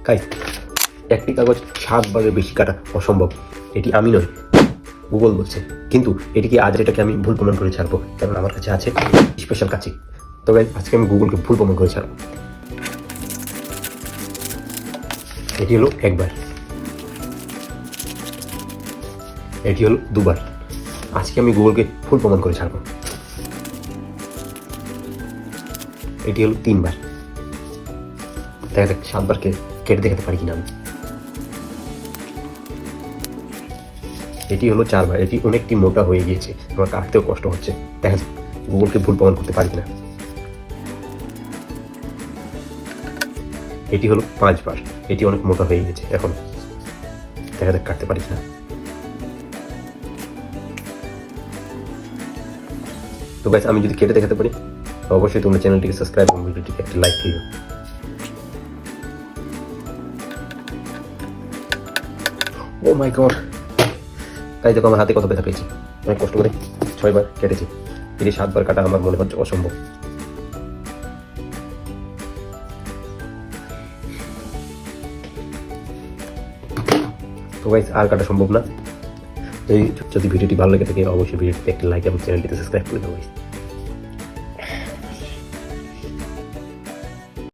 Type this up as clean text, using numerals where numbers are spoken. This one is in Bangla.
গাইস, একটি কাগজ 7 বারের বেশি কাটা অসম্ভব। এটি আমি নই, গুগল বলছে। কিন্তু এটিকে আজ এটাকে আমি ভুল প্রমাণ করে ছাড়বো, কারণ আমার কাছে আছে স্পেশাল কাঁচি। তো গাইস, আজকে আমি গুগলকে ভুল প্রমাণ করে ছাড়বো। এটি হলো একবার, এটি হলো দুবার। আজকে আমি গুগলকে ভুল প্রমাণ করে ছাড়বো। এটি হলো 3 বার। দেখা যাক 7 বার কেটে দেখাতে পারি কিনা আমি। এটি হলো 4 বার। এটি অনেকটি মোটা হয়ে গিয়েছে, আমার কাটতেও কষ্ট হচ্ছে। দেখা যাক গুগলকে ভুল প্রমাণ করতে পারি কিনা। এটি হলো 5 বার। এটি অনেক মোটা হয়ে গেছে, এখন দেখা যাক কাটতে পারি কিনা। তো গাইস, আমি যদি কেটে দেখাতে পারি অবশ্যই তোমরা চ্যানেলটিকে সাবস্ক্রাইব এবং ভিডিওটিকে একটা লাইক দিও। ও মাই গড, তাই দেখো আমার হাতে কত ব্যথা পেয়েছি। অনেক কষ্ট করে 6 বার কেটেছি। এটি 7 বার কাটা আমার মনে হচ্ছে অসম্ভব। তো গাইস, আর কাটা সম্ভব না। যদি ভিডিওটি ভালো লেগে থাকে অবশ্যই ভিডিওটিতে একটা লাইক এবং চ্যানেলটিতে সাবস্ক্রাইব করে দেবো।